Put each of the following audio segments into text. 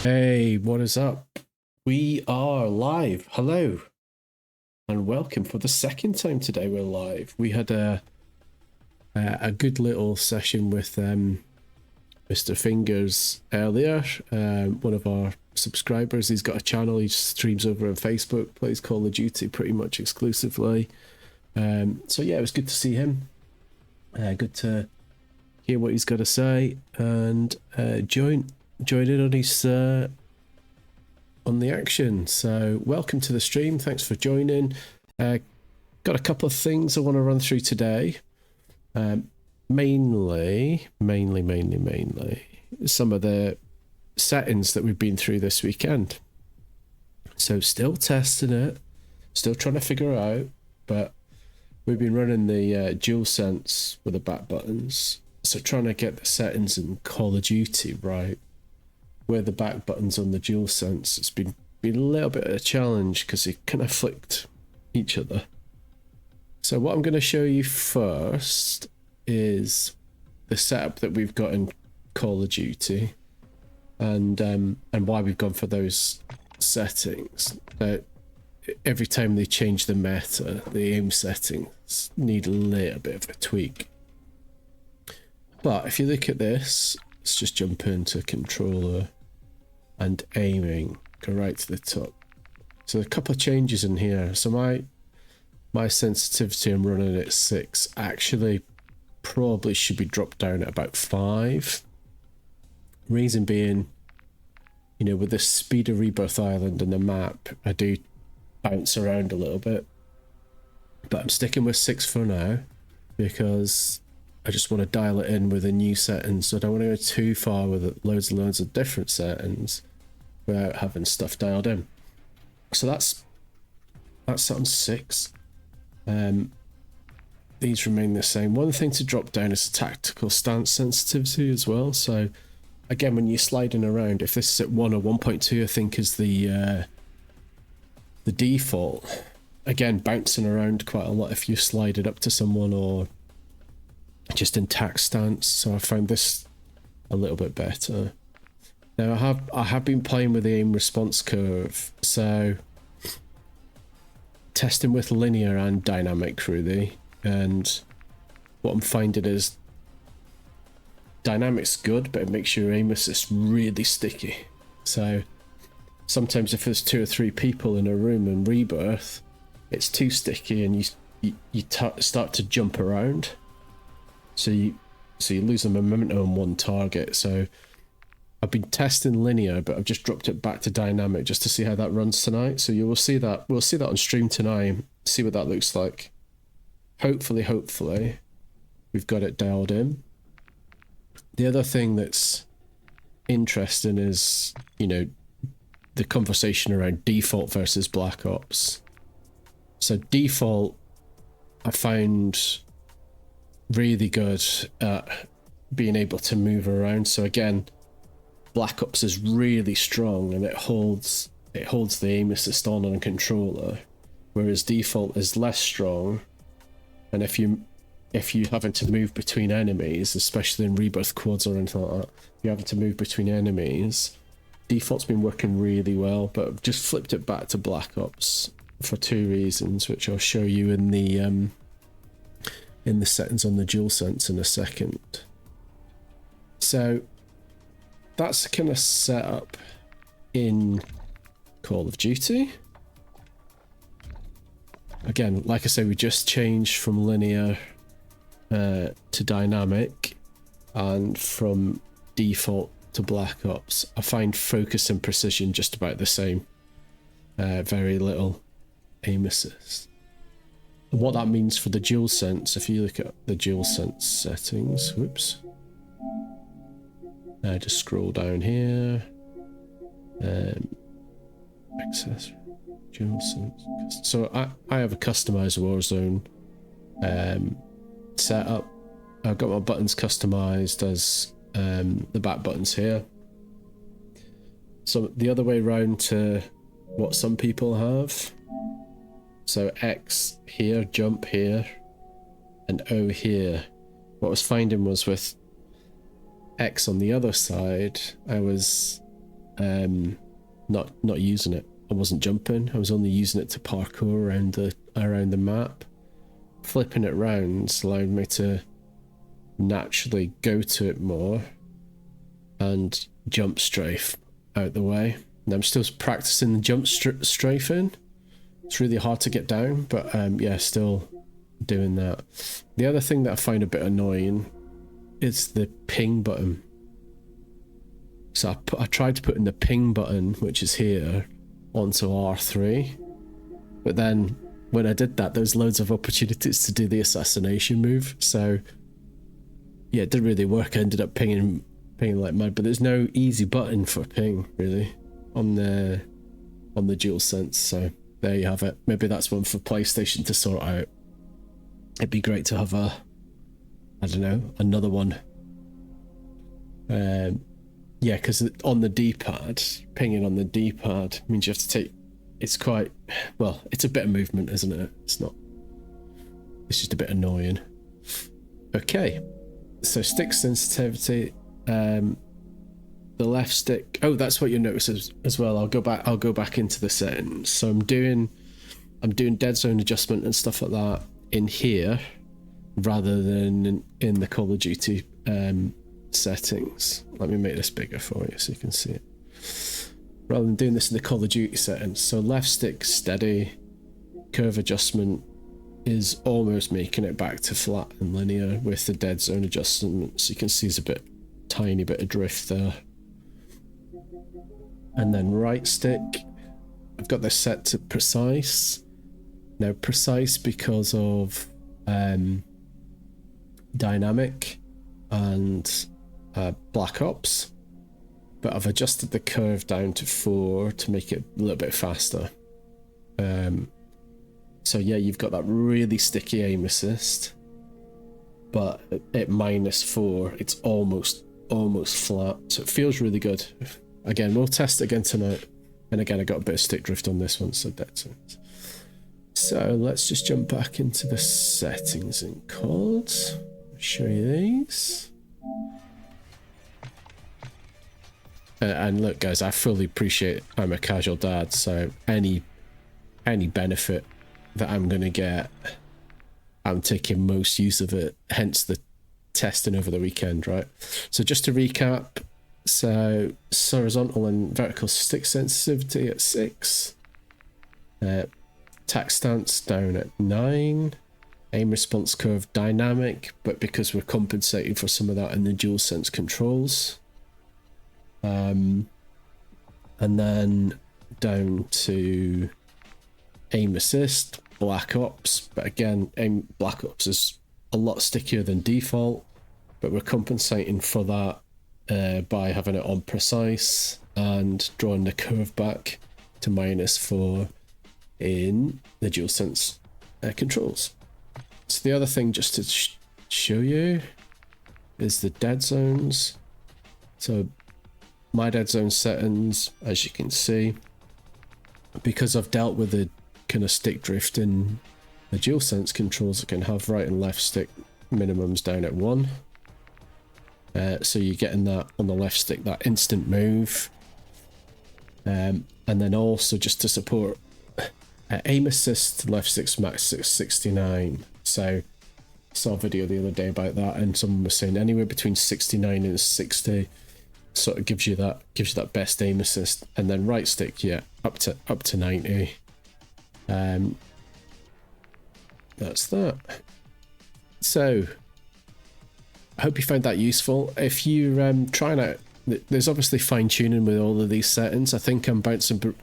Hey, what is up? We are live. Hello and welcome for the second time today. We're live. We had a good little session with Mr. Fingers earlier. One of our subscribers. He's got a channel. He streams over on Facebook. Plays Call of Duty pretty much exclusively. So yeah, it was good to see him. Good to hear what he's got to say and join in on his on the action. So welcome to the stream. Thanks for joining. Got a couple of things I want to run through today. Mainly some of the settings that we've been through this weekend. So still testing it, still trying to figure it out, but we've been running the DualSense with the back buttons. So trying to get the settings in Call of Duty right, where the back buttons on the DualSense, it's been a little bit of a challenge because they kind of flicked each other. So what I'm going to show you first is the setup that we've got in Call of Duty, and why we've gone for those settings. Every time they change the meta, the aim settings need a little bit of a tweak. But if you look at this, let's just jump into controller and aiming, go right to the top. So a couple of changes in here. So my sensitivity, I'm running at 6, actually probably should be dropped down at about 5. Reason being, you know, with the speed of Rebirth Island and the map, I do bounce around a little bit, but I'm sticking with 6 for now because I just want to dial it in with the new settings. So I don't want to go too far with loads and loads of different settings without having stuff dialed in. So that's on 6. These remain the same. One thing to drop down is tactical stance sensitivity as well. So again, when you're sliding around, if this is at 1 or 1.2, I think is the default. Again, bouncing around quite a lot if you slide it up to someone or just in tac stance. So I found this a little bit better. Now I have been playing with the aim response curve, so testing with linear and dynamic really, and what I'm finding is dynamic's good, but it makes your aim assist really sticky. So sometimes if there's 2 or 3 people in a room in Rebirth, it's too sticky and you start to jump around. So you lose the momentum on one target. So I've been testing linear, but I've just dropped it back to dynamic just to see how that runs tonight. So you will see that. We'll see that on stream tonight. See what that looks like. Hopefully, we've got it dialed in. The other thing that's interesting is, you know, the conversation around default versus Black Ops. So default, I found really good at being able to move around. So again, Black Ops is really strong and it holds the aim assist on a controller, whereas default is less strong. And if you having to move between enemies, especially in Rebirth quads or anything like that, if you're having to move between enemies, default's been working really well. But I've just flipped it back to Black Ops for 2 reasons, which I'll show you in the settings on the DualSense in a second. So that's the kind of setup in Call of Duty. Again, like I say, we just changed from linear to dynamic and from default to Black Ops. I find focus and precision just about the same. Very little aim assist. And what that means for the DualSense, if you look at the DualSense settings, whoops. Just scroll down here. Access DualSense. So I have a customized warzone setup. I've got my buttons customized as the back buttons here. So the other way around to what some people have. So X here, jump here, and O here. What I was finding was with X on the other side, I was not using it. I wasn't jumping. I was only using it to parkour around the map. Flipping it round allowed me to naturally go to it more and jump strafe out the way. And I'm still practicing the jump strafing. It's really hard to get down, but yeah, still doing that. The other thing that I find a bit annoying is the ping button. So I tried putting the ping button, which is here, onto R3, but then when I did that, there's loads of opportunities to do the assassination move. So yeah, it didn't really work. I ended up pinging like mad, but there's no easy button for ping really on the DualSense. So there you have it. Maybe that's one for PlayStation to sort out. It'd be great to have I don't know, another one. Yeah, because on the D-pad, pinging on the D-pad means you have to take. It's quite, well, it's a bit of movement, isn't it? It's just a bit annoying. Okay, so stick sensitivity. The left stick. Oh, that's what you notice as well. I'll go back into the settings. So I'm doing dead zone adjustment and stuff like that in here, rather than in the Call of Duty settings. Let me make this bigger for you so you can see it. Rather than doing this in the Call of Duty settings. So left stick steady, curve adjustment is almost making it back to flat and linear with the dead zone adjustment. So you can see there's a tiny bit of drift there. And then right stick, I've got this set to precise. Now precise because of dynamic and Black Ops, but I've adjusted the curve down to 4 to make it a little bit faster. So yeah, you've got that really sticky aim assist, but at -4 it's almost flat, so it feels really good. Again, we'll test it again tonight, and again I got a bit of stick drift on this one, so that's it. So let's just jump back into the settings in COD. Show you these. And look guys, I fully appreciate I'm a casual dad, so any benefit that I'm gonna get, I'm taking most use of it, hence the testing over the weekend, right? So just to recap, so horizontal and vertical stick sensitivity at 6, tack stance down at 9, aim response curve dynamic, but because we're compensating for some of that in the DualSense controls. And then down to aim assist, Black Ops, but again, Black Ops is a lot stickier than default, but we're compensating for that by having it on precise and drawing the curve back to -4 in the DualSense controls. So the other thing just to show you is the dead zones. So my dead zone settings, as you can see, because I've dealt with the kind of stick drift in the DualSense controls, I can have right and left stick minimums down at 1. So you're getting that on the left stick, that instant move. And then also just to support aim assist, left stick's max 69. So I saw a video the other day about that, and someone was saying anywhere between 69 and 60 sort of gives you that best aim assist. And then right stick, yeah, up to 90. That's that. So I hope you found that useful. If you're trying out, there's obviously fine tuning with all of these settings. I think I'm bouncing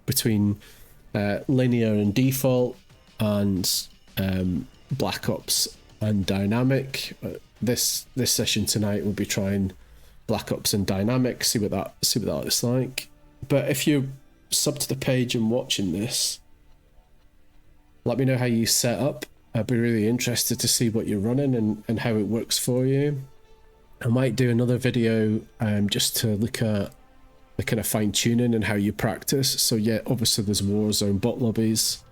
between linear and default, and Black Ops and dynamic. This session tonight we'll be trying Black Ops and dynamic, see what that looks like. But if you're sub to the page and watching this, let me know how you set up. I'd be really interested to see what you're running and how it works for you. I might do another video just to look at the kind of fine tuning and how you practice. So yeah, obviously there's Warzone bot lobbies.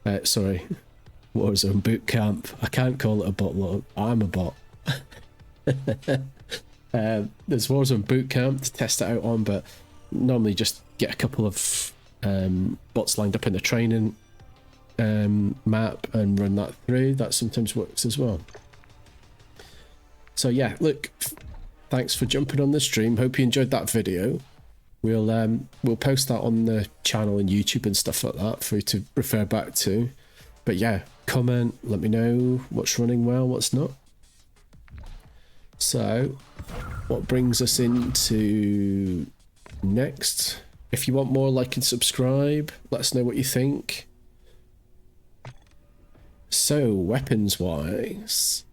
Warzone boot camp. I can't call it a bot lobby. I'm a bot. There's Warzone boot camp to test it out on, but normally just get a couple of bots lined up in the training map and run that through. That sometimes works as well. So yeah, look, thanks for jumping on the stream. Hope you enjoyed that video. We'll post that on the channel and YouTube and stuff like that for you to refer back to. But yeah, comment, let me know what's running well, what's not. So what brings us into next? If you want more, like and subscribe. Let us know what you think. So weapons wise,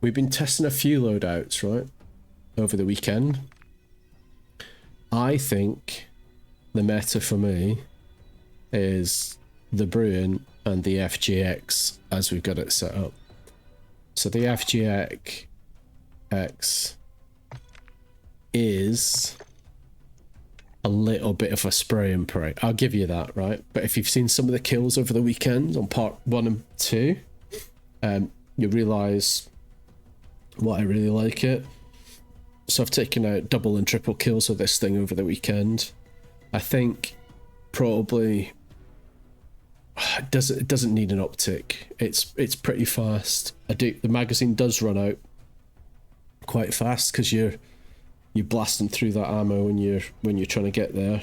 we've been testing a few loadouts, right, over the weekend. I think the meta for me is the Bruin and the FGX as we've got it set up. So the FGX is a little bit of a spray and pray. I'll give you that, right? But if you've seen some of the kills over the weekend on part 1 and 2, you realise why I really like it. So I've taken out double and triple kills with this thing over the weekend. I think probably it doesn't need an optic. It's pretty fast. The magazine does run out quite fast because you're blasting through that ammo when you're trying to get there.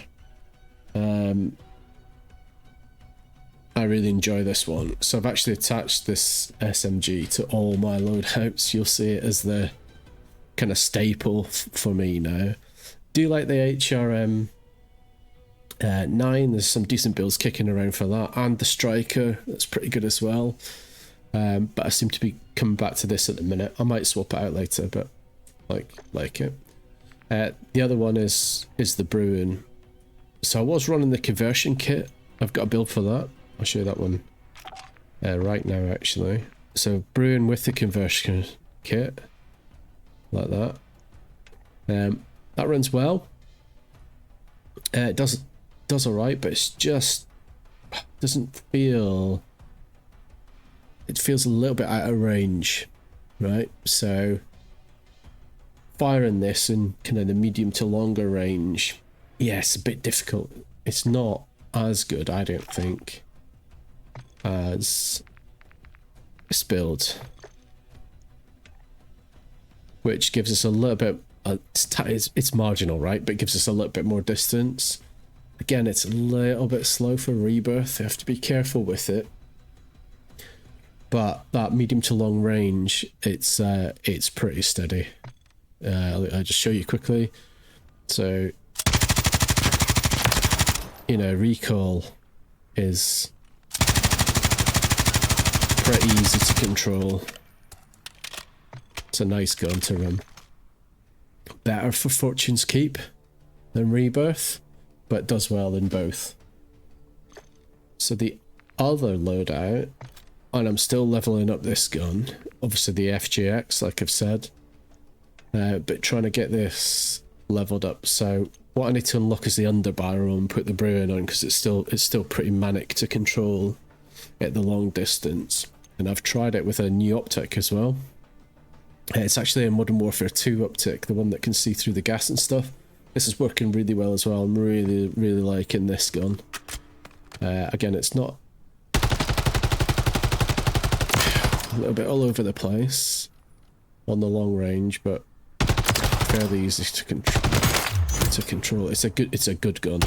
I really enjoy this one. So I've actually attached this SMG to all my loadouts. You'll see it as the kind of staple for me now. Do like the HRM 9. There's some decent builds kicking around for that, and the Striker, that's pretty good as well. But I seem to be coming back to this at the minute. I might swap it out later, but like it. The other one is the Bruin. So I was running the conversion kit. I've got a build for that. I'll show you that one right now actually. So Bruin with the conversion kit, like that. That runs well. It does alright, but it's just doesn't feel. It feels a little bit out of range, right? So firing this in kind of the medium to longer range, yeah, it's a bit difficult. It's not as good, I don't think, as this build, which gives us a little bit. It's marginal, right? But it gives us a little bit more distance. Again, it's a little bit slow for Rebirth. You have to be careful with it. But that medium to long range, it's pretty steady. I'll just show you quickly. So, you know, recoil is pretty easy to control. It's a nice gun to run. Better for Fortune's Keep than Rebirth, but does well in both. So the other loadout, and I'm still leveling up this gun, obviously the FGX, like I've said, but trying to get this leveled up. So what I need to unlock is the underbarrel and put the Bruin on, because it's still pretty manic to control at the long distance. And I've tried it with a new optic as well. It's actually a Modern Warfare 2 optic, the one that can see through the gas and stuff. This is working really well as well. I'm really liking this gun. Again, it's not a little bit all over the place on the long range, but fairly easy to control. It's a good gun.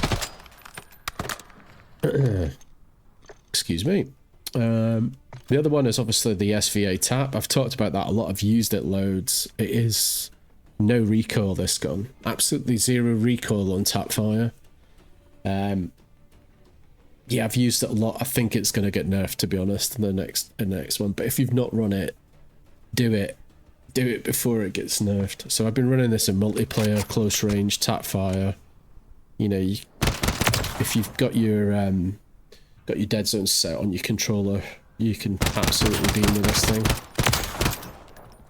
Excuse me. The other one is obviously the SVA tap. I've talked about that a lot. I've used it loads. It is no recoil, this gun. Absolutely zero recoil on tap fire. Yeah, I've used it a lot. I think it's going to get nerfed, to be honest, in the next one. But if you've not run it, do it before it gets nerfed. So I've been running this in multiplayer, close range, tap fire. You know, if you've got your dead zone set on your controller, you can absolutely beam with this thing.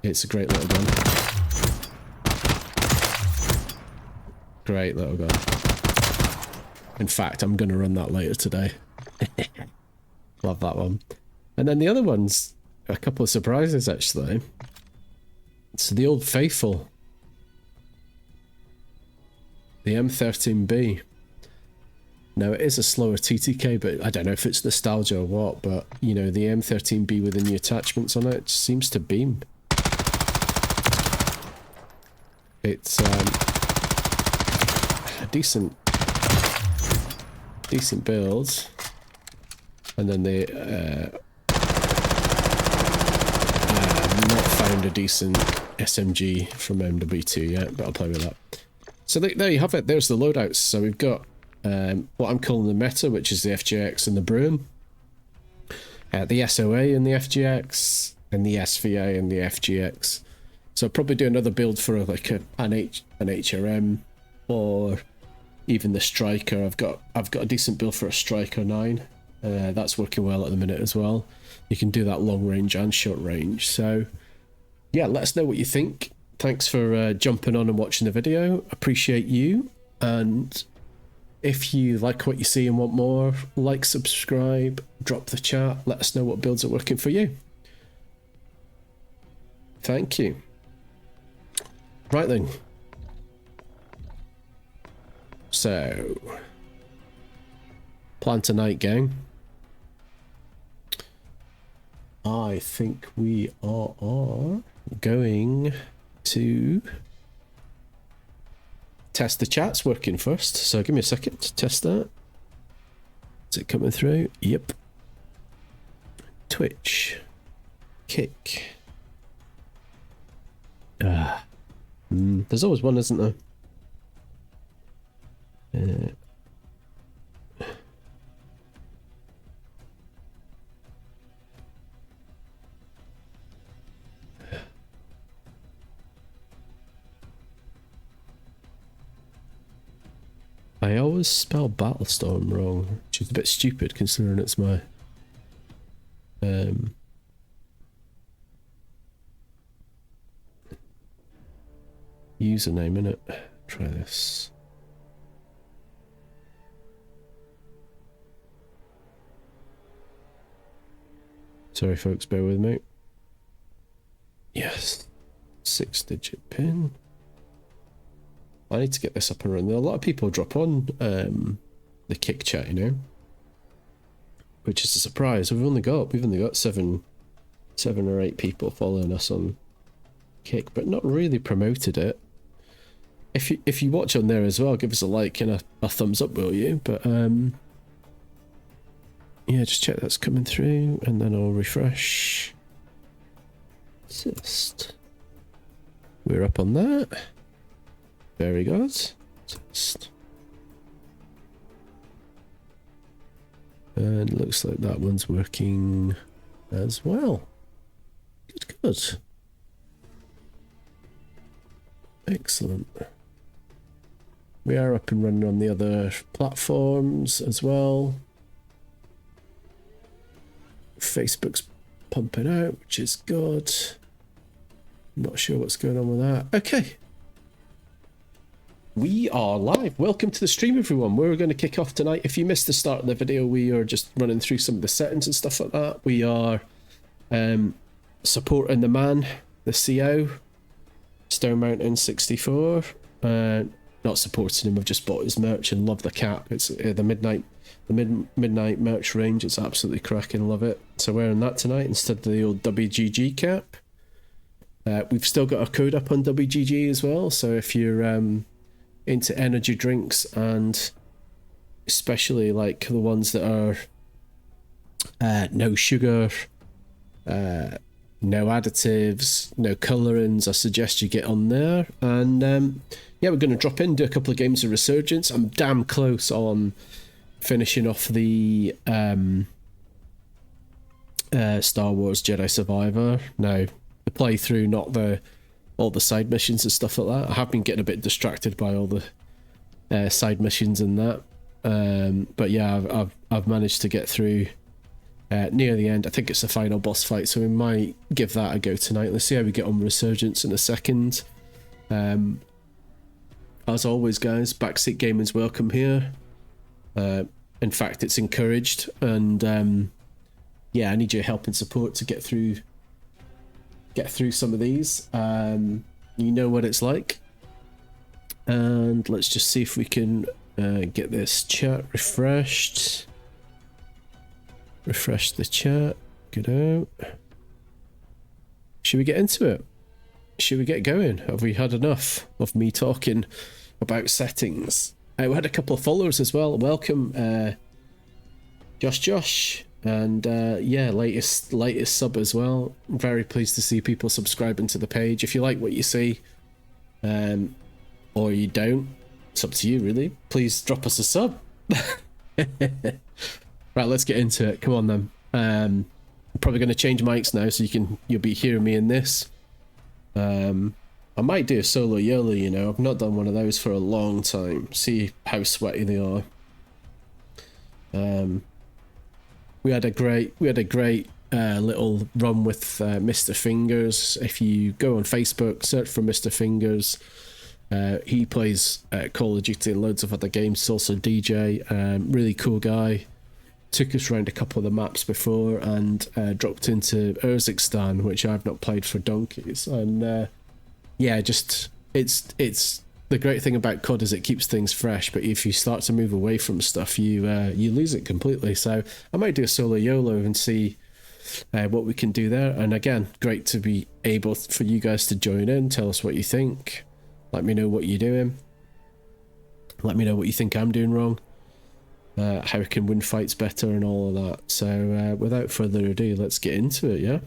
It's a great little gun. Great little gun. In fact, I'm going to run that later today. Love that one. And then the other one's a couple of surprises, actually. So the Old Faithful. The M13B. Now, it is a slower TTK, but I don't know if it's nostalgia or what, but, you know, the M13B with the new attachments on it seems to beam. It's a decent build. And then they not found a decent SMG from MW3 yet, but I'll play with that. So there you have it. There's the loadouts. So we've got what I'm calling the meta, which is the FGX and the Broom, the SOA and the FGX, and the SVA and the FGX. So I'll probably do another build for like an HRM, or even the Striker. I've got a decent build for a Striker 9. That's working well at the minute as well. You can do that long range and short range. So yeah, let us know what you think. Thanks for jumping on and watching the video. Appreciate you. And if you like what you see and want more, like, subscribe, drop the chat. Let us know what builds are working for you. Thank you. Right then. So, plan tonight, gang. I think we are going to test the chat's working first. So give me a second to test that. Is it coming through? Yep. Twitch. Kick. There's always one, isn't there? I always spell Battlestorm wrong, which is a bit stupid considering it's my username, innit? Try this. Sorry folks, bear with me. Yes. 6-digit pin. I need to get this up and running. A lot of people drop on the Kick chat, you know, which is a surprise. We've only got seven or eight people following us on Kick, but not really promoted it. If you watch on there as well, give us a like and a thumbs up, will you? But yeah, just check that's coming through, and then I'll refresh. Just we're up on that. Very good. And looks like that one's working as well. Good. Excellent. We are up and running on the other platforms as well. Facebook's pumping out, which is good. Not sure what's going on with that. Okay. We are live. Welcome to the stream, everyone. We're going to kick off tonight. If you missed the start of the video, we are just running through some of the settings and stuff like that. We are supporting the man, the CO, Stone Mountain 64. Not supporting him, I've just bought his merch and love the cap. It's the midnight merch range. It's absolutely cracking, love it. So wearing that tonight instead of the old WGG cap. We've still got a code up on WGG as well, so if you're into energy drinks, and especially like the ones that are no sugar, no additives, no colorings, I suggest you get on there. And yeah, we're going to drop in, do a couple of games of Resurgence. I'm damn close on finishing off the Star Wars Jedi Survivor. Now, the playthrough, not all the side missions and stuff like that. I have been getting a bit distracted by all the side missions and that. But yeah, I've managed to get through near the end. I think it's the final boss fight, so we might give that a go tonight. Let's see how we get on with Resurgence in a second. As always, guys, backseat gaming's welcome here. In fact, it's encouraged, and yeah, I need your help and support to get through some of these. You know what it's like. And let's just see if we can get this chat refreshed. Refresh the chat. Good out. Should we get into it? Should we get going? Have we had enough of me talking about settings? We had a couple of followers as well. Welcome, Josh, and yeah, latest sub as well. I'm very pleased to see people subscribing to the page. If you like what you see, or you don't, it's up to you really. Please drop us a sub. Right, let's get into it. Come on then. I'm probably going to change mics now, so you'll be hearing me in this. I might do a solo YOLO, you know. I've not done one of those for a long time. See how sweaty they are. We had a great little run with Mr. Fingers. If you go on Facebook, search for Mr. Fingers. He plays Call of Duty and loads of other games. He's also DJ. Really cool guy. Took us around a couple of the maps before and dropped into Urzikstan, which I've not played for donkeys. And yeah, just it's the great thing about COD is it keeps things fresh. But if you start to move away from stuff, you lose it completely. So I might do a solo YOLO and see what we can do there. And again, great to be able for you guys to join in. Tell us what you think. Let me know what you're doing. Let me know what you think I'm doing wrong. How I can win fights better and all of that. So without further ado, let's get into it, yeah?